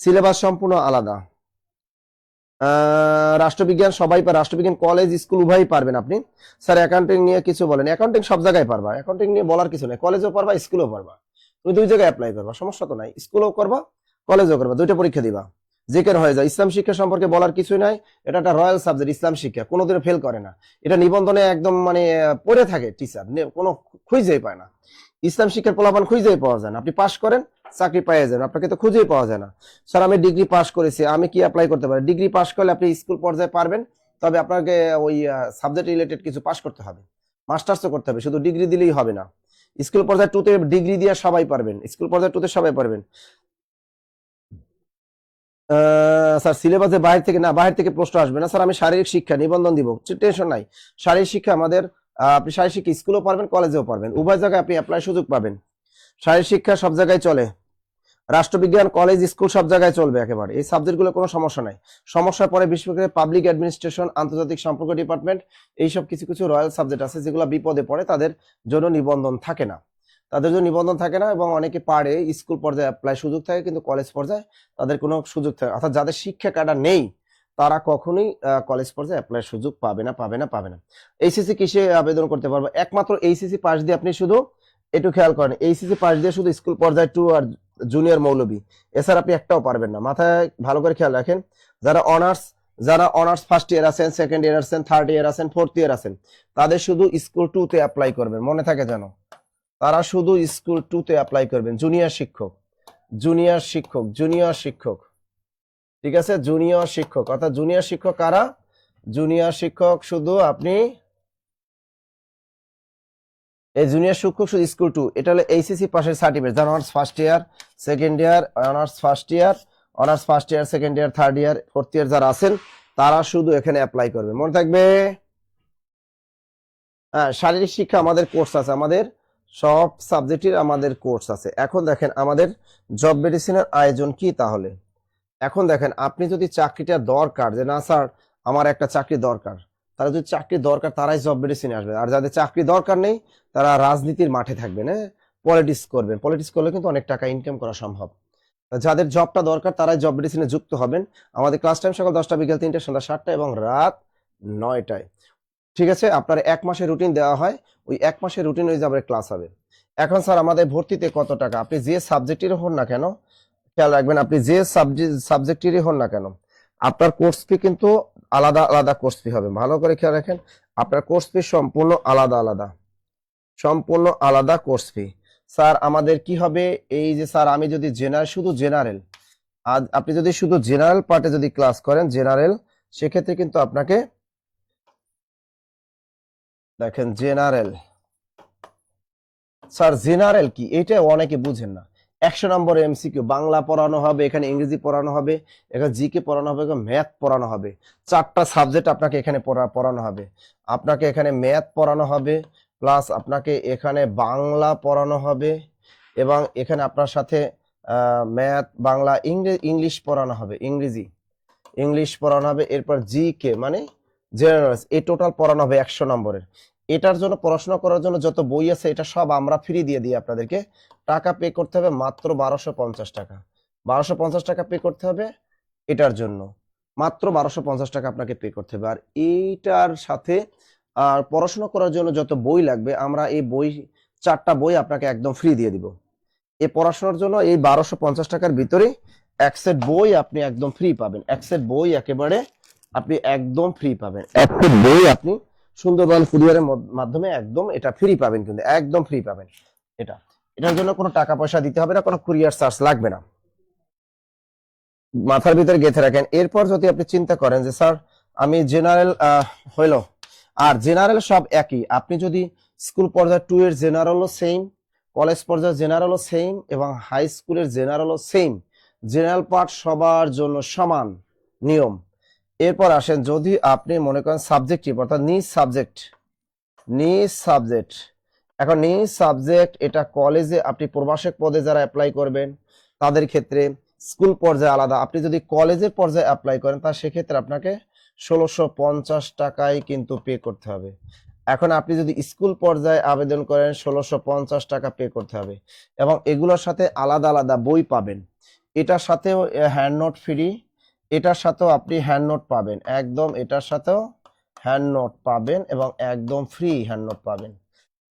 সিলেবাস সম্পূর্ণ আলাদা। রাষ্ট্রবিজ্ঞান সবাই পারে, রাষ্ট্রবিজ্ঞান কলেজ স্কুল উভয়ই পারবেন আপনি। স্যার অ্যাকাউন্টিং নিয়ে কিছু বলেন? অ্যাকাউন্টিং সব জায়গায় পারবা, অ্যাকাউন্টিং নিয়ে বলার কিছু নেই, কলেজেও পারবা স্কুলেও পারবা, তুমি 2 জায়গায় অ্যাপ্লাই করবা, সমস্যা তো নাই, স্কুলেও করবা কলেজেও করবা, 2টা পরীক্ষা দিবা, যে কেন হয়ে যায়। ইসলাম শিক্ষা সম্পর্কে বলার কিছুই নাই, এটা একটা রয়্যাল সাবজেক্ট, ইসলাম শিক্ষা কোনোদিনও ফেল করে না, এটা নিবন্ধনে একদম মানে পড়ে থাকে টিচার, কোনো খুঁজেই পায় না। ইসলাম শিক্ষার পোলাপান খুঁজেই পাওয়া যায় না, আপনি পাস করেন চাকরি পাইয়ে যান, আপনাকে তো খুঁজেই পাওয়া যায় না। স্যার আমি ডিগ্রি পাস করেছি, আমি কি অ্যাপ্লাই করতে পারি? ডিগ্রি পাস করলে আপনি স্কুল পর্যায়ে পারবেন, তবে আপনাকে ওই সাবজেক্ট রিলেটেড কিছু পাস করতে হবে, মাস্টার্সও করতে হবে, শুধু ডিগ্রি দিলেই হবে না। স্কুল পর্যায়ে 2তে ডিগ্রি দিয়ে সবাই পারবেন, স্কুল পর্যায়ে 2তে সবাই পারবেন। স্যার সিলেবাসে বাইরে থেকে না, বাইরে থেকে প্রশ্ন আসবে না। স্যার আমি শারীরিক শিক্ষা নিবন্ধন দিব, টেনশন নাই। শারীরিক শিক্ষা আমাদের আপনি শারীরিক শিক্ষা স্কুলেও পারবেন কলেজেও পারবেন, উভয় জায়গায় আপনি অ্যাপ্লাই সুযোগ পাবেন। শারীরিক শিক্ষা সব জায়গায় চলে, রাষ্ট্রবিজ্ঞান কলেজ স্কুল সব জায়গায় চলবে একেবারে, এই সাবজেক্টগুলো কোনো সমস্যা নাই। সমস্যার পরে বিশেষ করে পাবলিক অ্যাডমিনিস্ট্রেশন, আন্তর্জাতিক সম্পর্ক ডিপার্টমেন্ট, এইসব কিছু কিছু রয়্যাল সাবজেক্ট আছে যেগুলো বিপদে পড়ে, তাদের জন্য নিবন্ধন থাকে না, তাদের জন্য নিবন্ধন থাকে না, এবং অনেকে পারে স্কুল পর্যায়ে অ্যাপ্লাই সুযোগ থাকে, কিন্তু কলেজ পর্যায়ে তাদের কোনো সুযোগ থাকে, অর্থাৎ যাদের শিক্ষা কার্ড নেই তারা কখনোই কলেজ পর্যায়ে অ্যাপ্লাই সুযোগ পাবে না। এইচএসসি কিসে আবেদন করতে পারবো? একমাত্র এইচএসসি পাস দিয়ে আপনি শুধু একটু খেয়াল করেন, এইচএসসি পাস দিয়ে শুধু স্কুল পর্যায়ে 2 আর জুনিয়র মৌলবী, এছাড়া আপনি একটাও পারবেন না। মাথায় ভালো করে খেয়াল রাখেন, যারা অনার্স ফার্স্ট ইয়ার আছেন, সেকেন্ড ইয়ার আছেন, থার্ড ইয়ার আছেন, ফোর্থ ইয়ার আছেন, তাদের শুধু স্কুল 2তে অ্যাপ্লাই করবেন, মনে থাকে যেন, তারা শুধু স্কুল 2তে অ্যাপ্লাই করবেন। জুনিয়র শিক্ষক, ঠিক আছে, জুনিয়র শিক্ষক, অর্থাৎ জুনিয়র শিক্ষক কারা? জুনিয়র শিক্ষক শুধু আপনি এই জুনিয়র শিক্ষক শুধু স্কুল 2, এটা হলো এইচএসসি পাশের সার্টিফিকেট, যারা honours first year, second year, honours first year, second year, third year, fourth year যারা আছেন তারা শুধু এখানে অ্যাপ্লাই করবেন, মনে থাকবে। হ্যাঁ, শারীরিক শিক্ষা আমাদের কোর্স আছে, আমাদের সব সাবজেক্টের আমাদের কোর্স আছে। এখন দেখেন আমাদের জব মেডিসিনের আয়োজন কি তাহলে। এখন দেখেন, আপনি যদি চাকরিটা দরকার, যে না স্যার আমার একটা চাকরি দরকার, তারা যদি চাকরি দরকার তারাই জব মেডিসিনে আসবে, আর যাদের চাকরি দরকার নেই তারা রাজনীতির মাঠে থাকবেন, হ্যাঁ, পলিটিক্স করবেন, পলিটিক্স করলে কিন্তু অনেক টাকা ইনকাম করা সম্ভব। যাদের জবটা দরকার তারাই জব মেডিসিনে যুক্ত হবেন। আমাদের ক্লাস টাইম সকাল 10টা, বিকেল 3টে, সন্ধ্যা 7টা এবং রাত 9টায়, ঠিক আছে। আপনার 1 মাসের রুটিন দেওয়া হয়, ওই 1 মাসের রুটিন অনুযায়ী আপনার ক্লাস হবে। এখন স্যার আমাদের ভর্তিতে কত টাকা? আপনি যে সাবজেক্টেরই হন না কেন, খেয়াল রাখবেন, আপনি যে সাবজেক্টেরই হন না কেন, আপনার কোর্স ফি কিন্তু আলাদা আলাদা কোর্স ফি হবে, ভালো করে খেয়াল রাখেন, আপনার কোর্স ফি সম্পূর্ণ আলাদা কোর্স ফি। স্যার আমাদের কি হবে, এই যে স্যার আমি যদি শুধু জেনারেল, আপনি যদি শুধু জেনারেল পার্টে যদি ক্লাস করেন, সেক্ষেত্রে কিন্তু আপনাকে দেখেন স্যার জেনারেল কি, এটা অনেকে বুঝেন না। 100 নম্বর এমসিকিউ, বাংলা পড়ানো হবে, এখানে ইংরেজি পড়ানো হবে, এখানে জিকে পড়ানো হবে, এখানে ম্যাথ পড়ানো হবে। 4টা সাবজেক্ট আপনাকে এখানে পড়ানো হবে। আপনাকে এখানে ম্যাথ পড়ানো হবে, প্লাস আপনাকে এখানে বাংলা পড়ানো হবে, এবং এখানে আপনার সাথে ম্যাথ, বাংলা, ইংলিশ পড়ানো হবে, ইংলিশ পড়ানো হবে। এরপর জিকে মানে জেনারেল, এই টোটাল পড়ানো হবে 100 নম্বরের। এটার জন্য, পড়াশোনা করার জন্য যত বই আছে এটা সব আমরা ফ্রি দিয়ে দিই আপনাদেরকে। টাকা পে করতে হবে মাত্র 1250 টাকা। 1250 টাকা পে করতে হবে এটার জন্য, মাত্র 1250 টাকা আপনাকে পে করতে হবে। আর এইটার সাথে আর পড়াশোনা করার জন্য যত বই লাগবে, আমরা এই বই 4টা বই আপনাকে একদম ফ্রি দিয়ে দিব। এই পড়াশোনার জন্য এই 1250 টাকার ভিতরে এক সেট বই আপনি একদম ফ্রি পাবেন। এক সেট বই একেবারে আপনি একদম ফ্রি পাবেন। এক সেট বই আপনি সুন্দরবন কুরিয়ারের মাধ্যমে একদম এটা ফ্রি পাবেন, কিন্তু একদম ফ্রি পাবেন। এটার জন্য কোনো টাকা পয়সা দিতে হবে না, কোনো কুরিয়ার চার্জ লাগবে না। মাথার ভিতরে গেঁথে রাখেন। এরপর যদি আপনি চিন্তা করেন যে স্যার আমি জেনারেল হইল, আর জেনারেল সব একই, আপনি যদি স্কুল পর্যায়ে 2 এর জেনারেলও সেম, কলেজ পর্যায়ে জেনারেলও সেম, এবং হাই স্কুলের জেনারেলও সেম, জেনারেল পার্ট সবার জন্য সমান নিয়ম। এরপর আসেন, যদি আপনি মনে করেন সাবজেক্টিভ, অর্থাৎ নিজ সাবজেক্ট, এখন নিজ সাবজেক্ট এটা কলেজে আপনি প্রভাষক পদে যারা অ্যাপ্লাই করবেন তাদের ক্ষেত্রে স্কুল পর্যায়ে আলাদা। আপনি যদি কলেজের পর্যায়ে অ্যাপ্লাই করেন তা সেক্ষেত্রে আপনাকে 1650 টাকায় কিন্তু পে করতে হবে। এখন আপনি যদি স্কুল পর্যায়ে আবেদন করেন 1650 টাকা পে করতে হবে, এবং এগুলোর সাথে আলাদা আলাদা বই পাবেন। এটার সাথেও হ্যান্ড নোট ফ্রি, এটার সাথেও আপনি হ্যান্ড নোট পাবেন একদম, এটার সাথেও হ্যান্ড নোট পাবেন এবং একদম ফ্রি হ্যান্ড নোট পাবেন।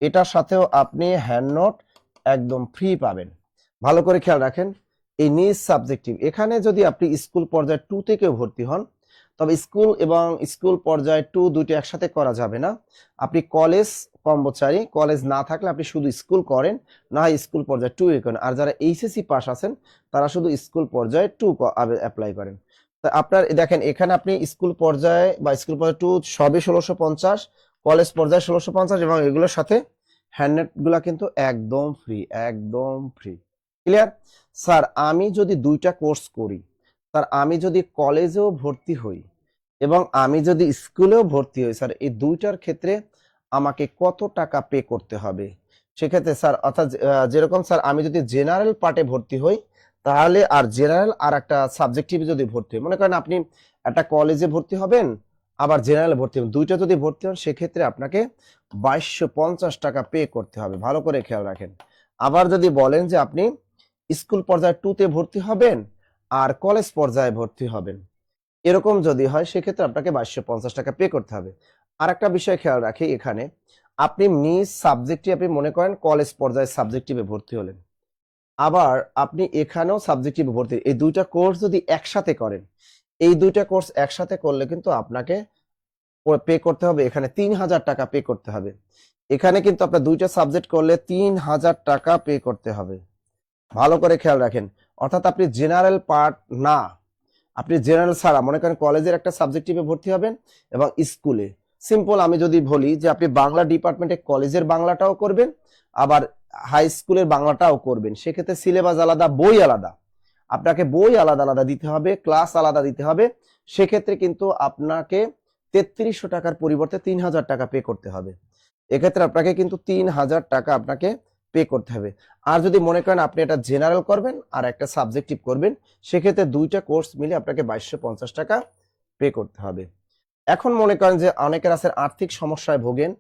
এটার সাথেও আপনি হ্যান্ড নোট একদম ফ্রি পাবেন। ভালো করে খেয়াল রাখেন, এই নিজ সাবজেক্টিভ এখানে যদি আপনি স্কুল পর্যায়ে 2 থেকে ভর্তি হন, তবে স্কুল এবং স্কুল পর্যায়ে 2 দুইটা একসাথে করা যাবে না। আপনি কলেজ কর্মচারী, কলেজ না থাকলে আপনি শুধু স্কুল করেন, না হয় স্কুল পর্যায়ে 2 করেন। আর যারা এইচএসসি পাস আছেন তারা শুধু স্কুল পর্যায়ে 2 অ্যাপ্লাই করেন। তা আপনার দেখেন এখানে আপনি স্কুল পর্যায়ে বা স্কুল পর্যায়ে 2 সবই 1650, কলেজ পর্যায়ে 1650, এবং এগুলোর সাথে হ্যান্ডনেট গুলা কিন্তু একদম ফ্রি, একদম ফ্রি। ক্লিয়ার? স্যার আমি যদি 2টা কোর্স করি, স্যার আমি যদি কলেজেও ভর্তি হই এবং আমি যদি স্কুলেও ভর্তি হই, স্যার এই 2টার ক্ষেত্রে আমাকে কত টাকা পে করতে হবে? সেক্ষেত্রে স্যার, অর্থাৎ যেরকম স্যার আমি যদি জেনারেল পার্টে ভর্তি হই তাহলে, আর জেনারেল আর একটা সাবজেক্টিভে যদি ভর্তি হই, মনে করেন আপনি একটা কলেজে ভর্তি হবেন আবার জেনারেলে ভর্তি হবেন, 2টা যদি ভর্তি হন সেক্ষেত্রে আপনাকে 2250 টাকা পে করতে হবে। ভালো করে খেয়াল রাখেন। আবার যদি বলেন যে আপনি স্কুল পর্যায়ে 2 তে ভর্তি হবেন আর কলেজ পর্যায়ে ভর্তি হবেন, এরকম যদি হয় সেক্ষেত্রে আপনাকে 2250 টাকা পে করতে হবে। আর একটা বিষয় খেয়াল রাখি এখানে, আপনি নিজ সাবজেক্টে আপনি মনে করেন কলেজ পর্যায়ে সাবজেক্টিভে ভর্তি হলেন, আবার আপনি এখানেও সাবজেক্টিভে ভর্তি, এই 2টা কোর্স যদি একসাথে করেন, এই 2টা কোর্স একসাথে করলে কিন্তু আপনাকে পে করতে হবে এখানে 3000 টাকা পে করতে হবে। এখানে কিন্তু আপনার 2টা সাবজেক্ট করলে 3000 টাকা পে করতে হবে। ভালো করে খেয়াল রাখেন। অর্থাৎ আপনি জেনারেল পার্ট না, আপনি জেনারেল ছাড়া মনে করেন কলেজের একটা সাবজেক্টিভে ভর্তি হবেন এবং স্কুলে, সিম্পল আমি যদি বলি যে আপনি বাংলা ডিপার্টমেন্টে কলেজের বাংলাটাও করবেন আবার হাই স্কুলের বাংলাটাও করবেন, সেক্ষেত্রে সিলেবাস আলাদা, বই আলাদা, আপনাকে বই আলাদা আলাদা দিতে হবে, ক্লাস আলাদা দিতে হবে। সেক্ষেত্রে কিন্তু আপনাকে 3300 টাকার পরিবর্তে 3000 টাকা পে করতে হবে। এক্ষেত্রে আপনাকে কিন্তু 3000 টাকা আপনাকে পে করতে হবে। আর যদি মনে করেন আপনি এটা জেনারেল করবেন আর একটা সাবজেক্টিভ করবেন, সেক্ষেত্রে 2টা কোর্স মিলে আপনাকে 2250 টাকা পে করতে হবে। এখন মনে করেন যে অনেকের আছে আর্থিক সমস্যায় ভোগেন,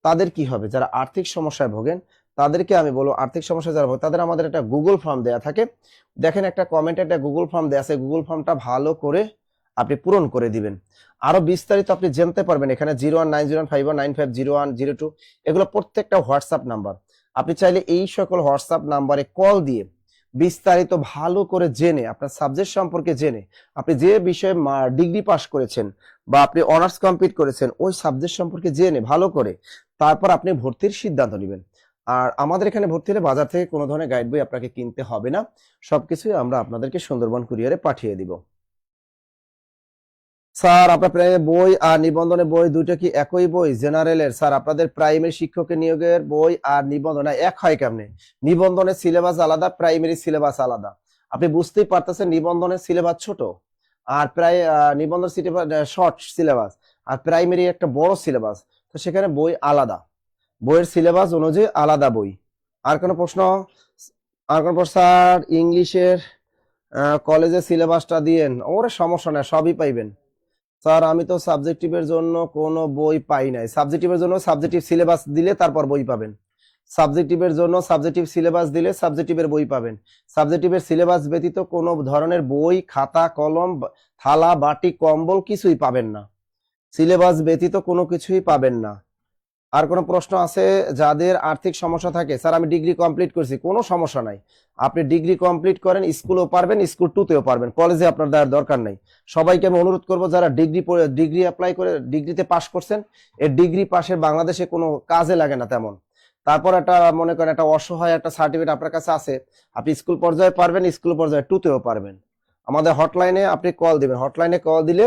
তাদের কি হবে? যারা আর্থিক সমস্যায় ভোগেন তাদেরকে আমি বলবো, আর্থিক সমস্যায় যারা ভোগে তাদের আমাদের একটা গুগল ফর্ম দেয়া থাকে। দেখেন একটা কমেন্টে একটা গুগল ফর্ম দেয়া আছে, গুগল ফর্মটা ভালো করে আপনি পূরণ করে দিবেন। আরো বিস্তারিত আপনি জানতে পারবেন এখানে 019015195010 এগুলো প্রত্যেকটা হোয়াটসঅ্যাপ নাম্বার। আপনি চাইলে এই সকল হোয়াটসঅ্যাপ নাম্বারে কল দিয়ে বিস্তারিত ভালো করে জেনে, আপনার সাবজেক্ট সম্পর্কে জেনে, আপনি যে বিষয়ে ডিগ্রি পাস করেছেন বা আপনি অনার্স কমপ্লিট করেছেন ওই সাবজেক্ট সম্পর্কে জেনে ভালো করে তারপর আপনি ভর্তির সিদ্ধান্ত নেবেন। আর আমাদের এখানে ভর্তি হলে বাজার থেকে কোনো ধরনের গাইড বই আপনাকে কিনতে হবে না, সবকিছুই আমরা আপনাদেরকে সুন্দরবন কুরিয়ারে পাঠিয়ে দিব। স্যার আপনার বই আর নিবন্ধনের বই দুইটা কি একই বই জেনারেলের? স্যার আপনাদের প্রাইমারি শিক্ষকের নিয়োগের বই আর নিবন্ধন এক হয় কেমনে? নিবন্ধনের সিলেবাস আলাদা, প্রাইমারি সিলেবাস আলাদা। আপনি বুঝতেই পারতেছেন নিবন্ধনের সিলেবাস ছোট, আর প্রায় নিবন্ধন সিলেবাস শর্ট সিলেবাস, আর প্রাইমারি একটা বড় সিলেবাস। তো সেখানে বই আলাদা, বইয়ের সিলেবাস অনুযায়ী আলাদা বই। আর কোনো প্রশ্ন? আর কোনো প্রশ্ন? স্যার ইংলিশের কলেজের সিলেবাসটা দিয়েন। ওরে সমস্যা নেই, সবই পাইবেন। স্যার আমি তো সাবজেক্টিভের জন্য কোনো বই পাই নাই। সাবজেক্টিভের জন্য সাবজেক্টিভ সিলেবাস দিলে তারপর বই পাবেন। সাবজেক্টিভের জন্য সাবজেক্টিভ সিলেবাস দিলে সাবজেক্টিভের বই পাবেন। সাবজেক্টিভের সিলেবাস ব্যতীত কোনো ধরনের বই, খাতা, কলম, থালা, বাটি, কম্বল কিছুই পাবেন না। সিলেবাস ব্যতীত কোনো কিছুই পাবেন না। আর কোনো প্রশ্ন আছে? যাদের আর্থিক সমস্যা থাকে, স্যার আমি ডিগ্রি কমপ্লিট করছি, কোনো সমস্যা নাই। আপনি ডিগ্রি কমপ্লিট করেন, স্কুলেও পারবেন, স্কুল টুতেও পারবেন, কলেজে আপনার দেওয়ার দরকার নেই। সবাইকে আমি অনুরোধ করবো যারা ডিগ্রি অ্যাপ্লাই করে ডিগ্রিতে পাশ করছেন, এই ডিগ্রি পাশের বাংলাদেশে কোনো কাজে লাগে না তেমন। তারপর একটা মনে করেন একটা অসহায় একটা সার্টিফিকেট আপনার কাছে আছে, আপনি স্কুল পর্যায়ে পারবেন, স্কুল পর্যায়ে টুতেও পারবেন। আমাদের হটলাইনে আপনি কল দিবেন, হটলাইনে কল দিলে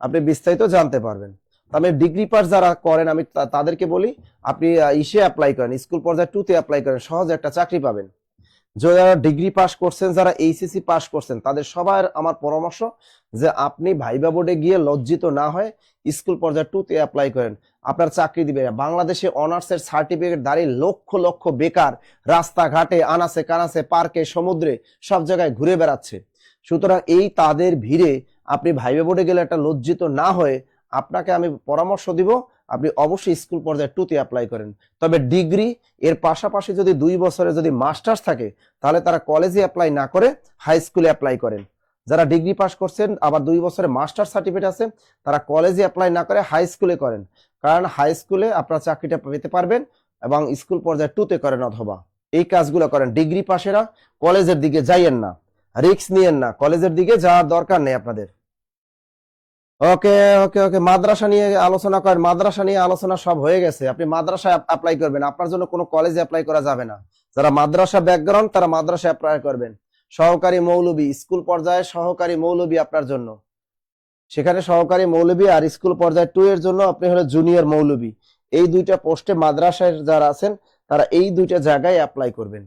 আপনি বিস্তারিত জানতে পারবেন। আমি ডিগ্রি পাস যারা করেন আমি তাদেরকে বলি আপনি ইসে অ্যাপ্লাই করেন, স্কুল পর্যায়ে টুতে অ্যাপ্লাই করেন, সহজে একটা চাকরি পাবেন। যারা ডিগ্রি পাস করছেন, যারা এইচএসসি পাস করছেন, তাদের সবার আমার পরামর্শ যে আপনি ভাইবা বোর্ডে গিয়ে লজ্জিত না হয় স্কুল পর্যায়ে টুতে অ্যাপ্লাই করেন, আপনার চাকরি দিবে। বাংলাদেশে অনার্সের সার্টিফিকেট দাঁড়িয়ে লক্ষ লক্ষ বেকার রাস্তাঘাটে, আনাচে কানাচে, পার্কে, সমুদ্রে সব জায়গায় ঘুরে বেড়াচ্ছে। সুতরাং এই তাদের ভিড়ে আপনি ভাইবা বোর্ডে গেলে একটা লজ্জিত না হয়ে আপনাকে আমি পরামর্শ দিব আপনি অবশ্যই স্কুল পর্যায়ে টুতে অ্যাপ্লাই করেন। তবে ডিগ্রি এর পাশাপাশি যদি 2 বছরে যদি মাস্টার্স থাকে তাহলে তারা কলেজে অ্যাপ্লাই না করে হাই স্কুলে অ্যাপ্লাই করেন। যারা ডিগ্রি পাস করছেন আবার 2 বছরে মাস্টার সার্টিফিকেট আছে, তারা কলেজে অ্যাপ্লাই না করে হাই স্কুলে করেন, কারণ হাই স্কুলে আপনার চাকরিটা পেতে পারবেন। এবং স্কুল পর্যায়ে টুতে করেন, অথবা এই কাজগুলো করেন। ডিগ্রি পাশেরা কলেজের দিকে যাইয়েন না, রিস্ক নিয়েন না, কলেজের দিকে যাওয়ার দরকার নেই আপনাদের। ওকে ওকে ওকে, মাদ্রাসা নিয়ে আলোচনা করেন। মাদ্রাসা নিয়ে আলোচনা সব হয়ে গেছে, আপনি মাদ্রাসায় অ্যাপ্লাই করবেন, আপনার জন্য কোনো কলেজে অ্যাপ্লাই করা যাবে না। যারা মাদ্রাসা ব্যাকগ্রাউন্ড তারা মাদ্রাসায় অ্যাপ্লাই করবেন। সহকারী মৌলবী, স্কুল পর্যায়ে সহকারী মৌলবী আপনার জন্য, সেখানে সহকারী মৌলবী। আর স্কুল পর্যায়ে 2 এর জন্য আপনি হলো জুনিয়র মৌলবী। এই দুইটা পোস্টে মাদ্রাসায় যারা আছেন তারা এই দুইটা জায়গায় অ্যাপ্লাই করবেন।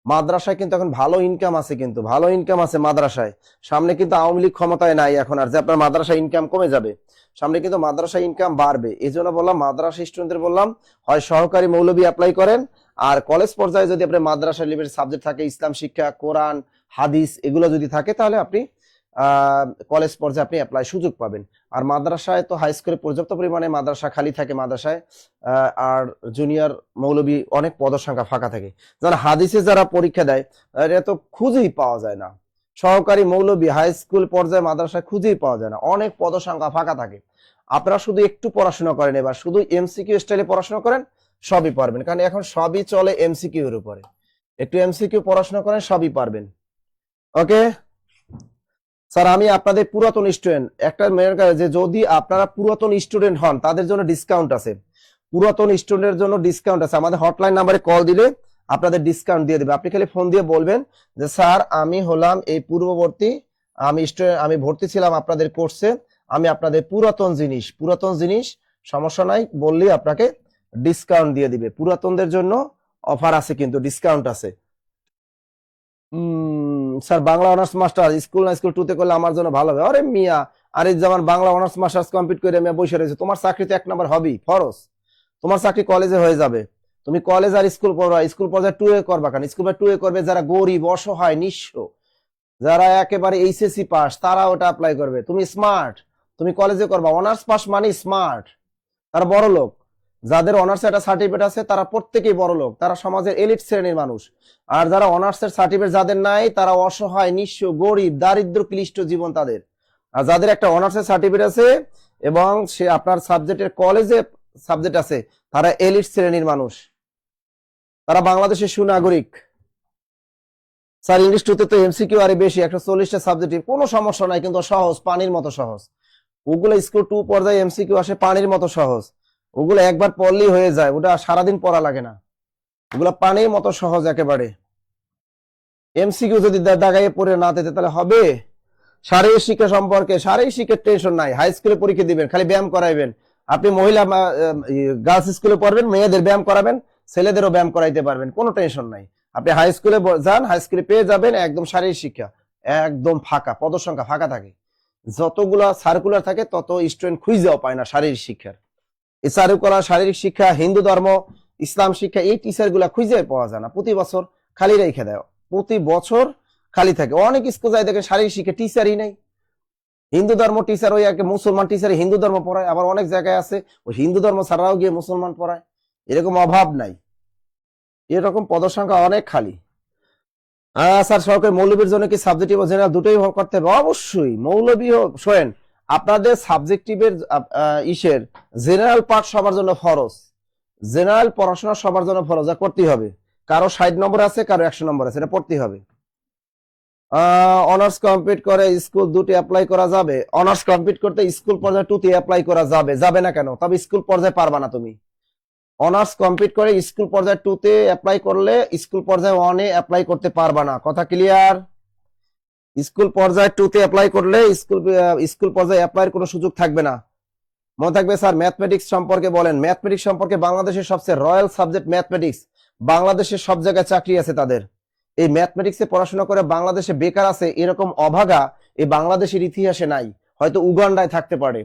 মাদ্রাসায় কিন্তু এখন ভালো ইনকাম আছে, কিন্তু ভালো ইনকাম আছে মাদ্রাসায়। সামনে কিন্তু আওয়ামী লীগ ক্ষমতায় নাই এখন, আর যে আপনার মাদ্রাসায় ইনকাম কমে যাবে, সামনে কিন্তু মাদ্রাসা ইনকাম বাড়বে। এই জন্য বললাম মাদ্রাসা স্টুডেন্টদের বললাম হয় সহকারী মৌলবী অ্যাপ্লাই করেন, আর কলেজ পর্যায়ে যদি আপনার মাদ্রাসা লেভেলের সাবজেক্ট থাকে, ইসলাম শিক্ষা, কোরআন, হাদিস এগুলো যদি থাকে তাহলে আপনি কলেজ পর্যায়ে আপনি অ্যাপ্লাই সুযোগ পাবেন। আর মাদ্রাসায় তো হাই স্কুলে পর্যাপ্ত পরিমাণে মাদ্রাসা খালি থাকে মাদ্রাসায়, আর জুনিয়র মৌলবী অনেক পদসংখ্যা ফাঁকা থাকে। যারা হাদিসে যারা পরীক্ষা দেয় এটা তো খুঁজেই পাওয়া যায় না, সহকারী মৌলবী হাই স্কুল পর্যায়ে মাদ্রাসায় খুঁজেই পাওয়া যায় না, অনেক পদসংখ্যা ফাঁকা থাকে। আপনারা শুধু একটু পড়াশোনা করেন, এবার শুধু এমসিকিউ স্টাইলে পড়াশোনা করেন, সবই পারবেন, কারণ এখন সবই চলে এমসিকিউ এর উপরে। একটু এমসিকিউ পড়াশোনা করেন, সবই পারবেন। ওকে স্যার, আমি আপনাদের পুরাতন স্টুডেন্ট, একটা মেয়ের কাছে যে যদি আপনারা পুরাতন স্টুডেন্ট হন তাদের জন্য ডিসকাউন্ট আছে, পুরাতন স্টুডেন্টের জন্য ডিসকাউন্ট আছে। আমাদের হটলাইন নাম্বারে কল দিলে আপনাদের ডিসকাউন্ট দিয়ে দেবে। আপনি খালি ফোন দিয়ে বলবেন যে স্যার আমি হলাম এই পূর্ববর্তী, আমি ভর্তি ছিলাম আপনাদের কোর্সে, আমি আপনাদের পুরাতন জিনিস সমস্যা নাই বললেই আপনাকে ডিসকাউন্ট দিয়ে দিবে। পুরাতনদের জন্য অফার আছে, কিন্তু ডিসকাউন্ট আছে। Sir Bangla honours master school না স্কুল টুতে করলে আমার জন্য ভালো হবে। আরে মিয়া, আরে যেমন বাংলা অনার্স মাস্টার্স কমপ্লিট করে মিয়া বসে রয়েছে, তোমার চাকরিতে 1 নাম্বার হবেই ফরজ। তোমার চাকরি কলেজে হয়ে যাবে। তুমি কলেজ আর স্কুল পড়বা, স্কুল পর্যায়ে 2 এ করবা, কেন স্কুল পর্যায়ে 2 এ করবে যারা গরিব, অসহায়, নিঃস্ব, যারা একেবারে এইচএসসি পাস, তারা ওটা অ্যাপ্লাই করবে। তুমি স্মার্ট, তুমি কলেজে করবা। অনার্স পাস মানে স্মার্ট, তারা বড় লোক। যাদের অনার্স একটা সার্টিফিকেট আছে তারা প্রত্যেকেই বড় লোক, তারা সমাজের এলিট শ্রেণীর মানুষ। আর যারা অনার্সের সার্টিফিকেট যাদের নাই তারা অসহায়, নিঃস্ব, গরিব, দারিদ্র ক্লিষ্ট জীবন তাদের। আর যাদের একটা অনার্সের সার্টিফিকেট আছে এবং সে আপনার সাবজেক্টের কলেজে সাবজেক্ট আছে, তারা এলিট শ্রেণীর মানুষ, তারা বাংলাদেশের সুনাগরিক। স্যার ইংলিশ টুতে তো এমসিকিউ আরে বেশি, 140টা সাবজেক্ট, কোনো সমস্যা নাই, কিন্তু সহজ, পানির মতো সহজ। ওগুলো স্কুল 2 পর্যায়ে এমসিকিউ আসে পানির মতো সহজ, ওগুলো একবার পড়লেই হয়ে যায়, ওটা সারাদিন পড়া লাগে না, ওগুলো পানির মতো সহজ একেবারে। এমসিকিউ যদি দাগাইয়ে পড়ে না দিতে তাহলে হবে? শারীরিক শিক্ষা সম্পর্কে, শারীরিক শিক্ষার টেনশন নাই। হাই স্কুলে পরীক্ষা দিবেন, খালি ব্যায়াম করাইবেন। আপনি মহিলা গার্লস স্কুলে পড়বেন, মেয়েদের ব্যায়াম করাবেন, ছেলেদেরও ব্যায়াম করাইতে পারবেন, কোনো টেনশন নাই। আপনি হাই স্কুলে যান, হাই স্কুলে পেয়ে যাবেন একদম শারীরিক শিক্ষা, একদম ফাঁকা, পদসংখ্যা ফাঁকা থাকে। যতগুলা সার্কুলার থাকে তত স্টুডেন্ট খুঁজেও পায় না শারীরিক শিক্ষার। এই সার্কুলার, শারীরিক শিক্ষা, হিন্দু ধর্ম, ইসলাম শিক্ষা, এই টিচার গুলা খুঁজে পাওয়া যায় না। প্রতি বছর খালি রেখে দেয়, প্রতি বছর খালি থাকে। অনেক স্কুল যায় দেখেন শারীরিক শিক্ষা টিচারই নাই। হিন্দু ধর্ম টিচার ওই একটা মুসলমান টিচার হিন্দু ধর্ম পড়ায়, আবার অনেক জায়গায় আছে ওই হিন্দু ধর্ম ছাড়াও গিয়ে মুসলমান পড়ায়। এরকম অভাব নাই, এরকম পদসংখ্যা অনেক খালি। স্যার সরকারি মৌলবীর জন্য কি সাবজেক্টিভ ও জেনারেল দুটোই করতে হবে? অবশ্যই মৌলবী হোক। শোনেন, আপনাদের সাবজেক্টিভের ইসের জেনারেল পার্ট সবার জন্য ফরজ, জেনারেল পড়াশোনা সবার জন্য ফরজ, যা করতেই হবে। কারো 60 নম্বর আছে, কারো 100 নম্বর আছে, এটা পড়তেই হবে। অনার্স কমপ্লিট করে স্কুল দুটি অ্যাপ্লাই করা যাবে? অনার্স কমপ্লিট করতে স্কুল পর্যায়ে 2তে অ্যাপ্লাই করা যাবে, যাবে না কেন? তবে স্কুল পর্যায়ে পারবা না তুমি। অনার্স কমপ্লিট করে স্কুল পর্যায়ে 2তে অ্যাপ্লাই করলে স্কুল পর্যায়ে 1-এ অ্যাপ্লাই করতে পারবা না। কথা ক্লিয়ার? স্কুল পর্যায়ে 2তে অ্যাপ্লাই করলে স্কুল পর্যায়ে অ্যাপ্লাইয়ের কোনো সুযোগ থাকবে না। মনে থাকবে। স্যার ম্যাথমেটিক্স সম্পর্কে বলেন। ম্যাথমেটিক্স সম্পর্কে বাংলাদেশের সবচেয়ে রয়্যাল সাবজেক্ট ম্যাথমেটিক্স। বাংলাদেশের সব জায়গায় চাকরি আছে তাদের। এই ম্যাথমেটিক্সে পড়াশোনা করে বাংলাদেশে বেকার আছে এরকম অভাগা এই বাংলাদেশের ইতিহাসে নাই। হয়তো উগান্ডায় থাকতে পারে,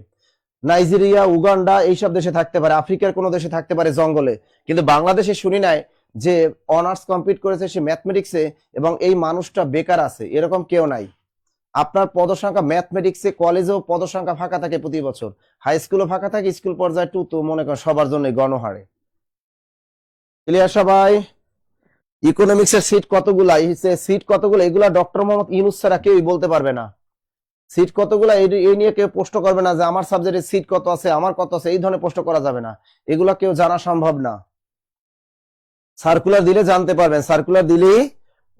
নাইজেরিয়া, উগান্ডা এইসব দেশে থাকতে পারে, আফ্রিকার কোনো দেশে থাকতে পারে জঙ্গলে, কিন্তু বাংলাদেশে শুনি নাই যে অনার্স কমপ্লিট করেছে সে ম্যাথমেটিক্সে এবং এই মানুষটা বেকার আছে, এরকম কেউ নাই। আপনার পদসংখ্যা ম্যাথমেটিক্সে কলেজেও পদসংখ্যা ফাঁকা থাকে প্রতি বছর, হাই স্কুলও ফাঁকা থাকে, স্কুল পর্যায়ে 2 তো মনে করেন সবার জন্য গণহারে। ক্লিয়ার সবাই? ইকোনমিক্সের সিট কতগুলা, সিট কতগুলো, এগুলা ডক্টর মোহাম্মদ ইউনূস ছাড়া কেউই বলতে পারবে না। সিট কতগুলা এই নিয়ে কেউ প্রশ্ন করবে না যে আমার সাবজেক্টে সিট কত আছে, আমার কত আছে, এই ধরনের প্রশ্ন করা যাবে না। এগুলা কেউ জানা সম্ভব না। সার্কুলার দিলে জানতে পারবেন, সার্কুলার দিলেই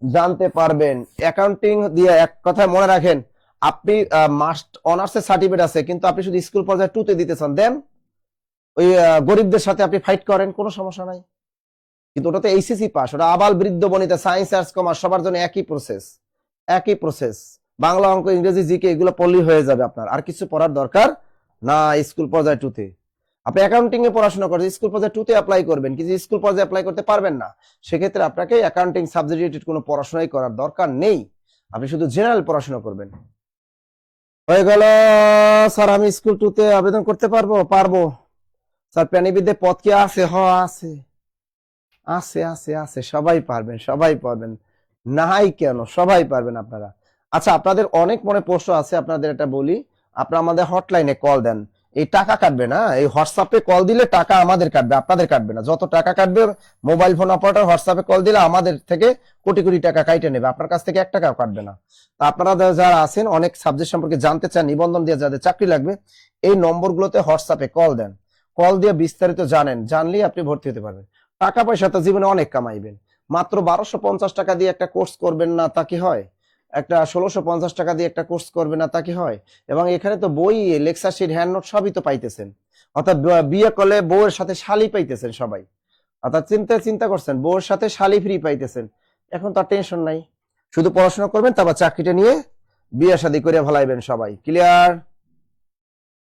জানতে পারবেন। অ্যাকাউন্টিং দিয়ে এক কথায় মনে রাখেন, আপনি মাস্ট অনার্সের সার্টিফিকেট আছে কিন্তু আপনি শুধু স্কুল পর্যায়ে 2তে দিতে চান, দেন ওই গরিবদের সাথে আপনি ফাইট করেন, কোনো সমস্যা নাই। কিন্তু ওটাতে এইচএসসি পাস, ওটা আবাল বৃদ্ধ বনিতা, সায়েন্স আর্টস কমার্স সবার জন্য একই প্রসেস, একই প্রসেস। বাংলা, অঙ্ক, ইংরেজি, জিকে এগুলো পড়লেই হয়ে যাবে আপনার, আর কিছু পড়ার দরকার না। স্কুল পর্যায়ে 2তে আপনি অ্যাকাউন্টিং এ পড়াশোনা করেন, স্কুল পর্যায়ে 2তে অ্যাপ্লাই করবেন, কিন্তু স্কুল পর্যায়ে অ্যাপ্লাই করতে পারবেন না। সেক্ষেত্রে আপনাকে অ্যাকাউন্টিং সাবজেক্ট রিলেটেড কোনো পড়াশোনাই করার দরকার নেই, আপনি শুধু জেনারেল পড়াশোনা করবেন। হয়ে গেল। স্যার আমি স্কুল 2তে আবেদন করতে পারবো? পারবো। স্যার প্রাণীবিদ্যায় পদ কি আছে? আছে আছে আছে আছে, সবাই পারবেন, সবাই পারবেন, নাই কেন, সবাই পারবেন আপনারা। আচ্ছা, আপনাদের অনেক মনে প্রশ্ন আছে, আপনাদের এটা বলি, আপনারা আমাদের হটলাইনে কল দেন। এই টাকা কাটবে না, এই হোয়াটসঅ্যাপে কল দিলে টাকা আমাদের কাটবে, আপনাদের কাটবে না। যত টাকা কাটবে মোবাইল ফোন অপারেটর হোয়াটসঅ্যাপে কল দিলে আমাদের থেকে কোটি কোটি টাকা কাইটে নেবে, আপনার কাছ থেকে 1 টাকাও কাটবে না। তা আপনারা যারা আছেন অনেক সাবজেক্ট সম্পর্কে জানতে চান, নিবন্ধন দিয়ে যাদের চাকরি লাগবে, এই নম্বরগুলোতে হোয়াটসঅ্যাপে কল দেন, কল দিয়ে বিস্তারিত জানেন, জানলেই আপনি ভর্তি হতে পারবেন। টাকা পয়সা তো জীবনে অনেক কামাইবেন। মাত্র 1250 টাকা দিয়ে একটা কোর্স করবেন না তা কি হয়? একটা 1650 টাকা দিয়ে একটা কোর্স করবেন না তা কি হয়? এবং এখানে তো বই, লেকচার শিট, হ্যান্ড নোট সবই তো পাইতেছেন। অর্থাৎ বিয়ে করলে বউয়ের সাথে শালি পাইতেছেন সবাই, অর্থাৎ চিন্তা করছেন বউয়ের সাথে শালি ফ্রি পাইতেছেন। এখন তার টেনশন নাই, শুধু পড়াশোনা করবেন, তারপর চাকরিটা নিয়ে বিয়ে শাদী করে ভালাইবেন সবাই। ক্লিয়ার?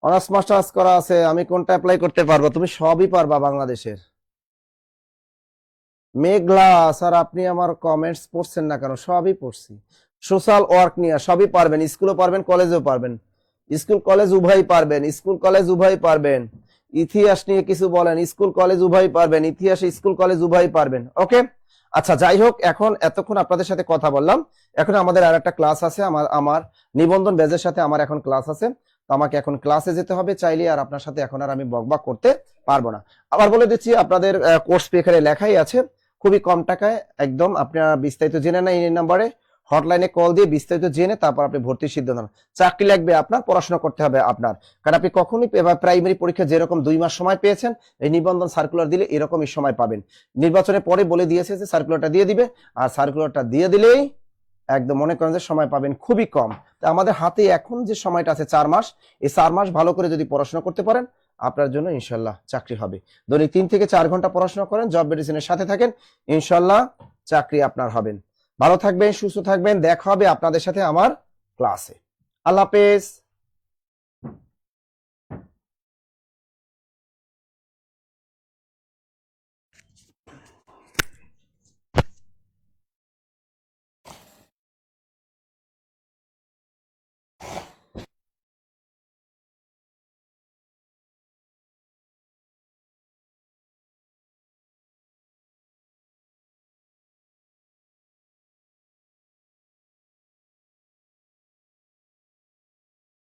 অনার্স মাস্টার্স করা আছে, আমি কোনটা অ্যাপ্লাই করতে পারবো? তুমি সবই পারবা বাংলাদেশের। মেঘলা স্যার আপনি আমার কমেন্টস পড়ছেন না কেন? সবই পড়ছি। সোশ্যাল ওয়ার্ক নিয়ে সবই পারবেন, স্কুলও পারবেন, কলেজও পারবেন, স্কুল কলেজ উভয় পারবেন, স্কুল কলেজ উভয় পারবেন। ইতিহাস নিয়ে কিছু বলেন, স্কুল কলেজ উভয় পারবেন, ইতিহাস স্কুল কলেজ উভয় পারবেন। ওকে, আচ্ছা যাই হোক, এখন এতক্ষণ আপনাদের সাথে কথা বললাম, এখন আমাদের আর একটা ক্লাস আছে, আমার নিবন্ধন ব্যাচের সাথে আমার এখন ক্লাস আছে, তো আমাকে এখন ক্লাসে যেতে হবে। চাইলে আর আপনার সাথে এখন আর আমি বকবক করতে পারবো না। আবার বলে দিচ্ছি, আপনাদের কোর্স ফি এখানে লেখাই আছে, খুবই কম টাকায় একদম আপনারা বিস্তারিত জেনে নেন। এই নাম্বারে হটলাইনে কল দিয়ে বিস্তারিত জেনে তারপর আপনি ভর্তির সিদ্ধান্ত নেন। চাকরি লাগবে আপনার, পড়াশোনা করতে হবে আপনার, কারণ আপনি কখনোই প্রাইমারি পরীক্ষা যেরকম 2 মাস সময় পেয়েছেন, এই নিবন্ধন সার্কুলার দিলে এরকমই সময় পাবেন। নির্বাচনের পরে বলে দিয়েছে যে সার্কুলারটা দিয়ে দিবে, আর সার্কুলারটা দিয়ে দিলেই একদম মনে করেন যে সময় পাবেন খুবই কম। তো আমাদের হাতে এখন যে সময়টা আছে 4 মাস, এই 4 মাস ভালো করে যদি পড়াশোনা করতে পারেন, আপনার জন্য ইনশাল্লাহ চাকরি হবে। দৈনিক 3 থেকে 4 ঘন্টা পড়াশোনা করেন, জব মেডিসিনের সাথে থাকেন, ইনশাল্লাহ চাকরি আপনার হবেন। ভালো থাকবেন, সুস্থ থাকবেন, দেখা হবে আপনাদের সাথে আমার ক্লাসে। আল্লাহ হাফেজ।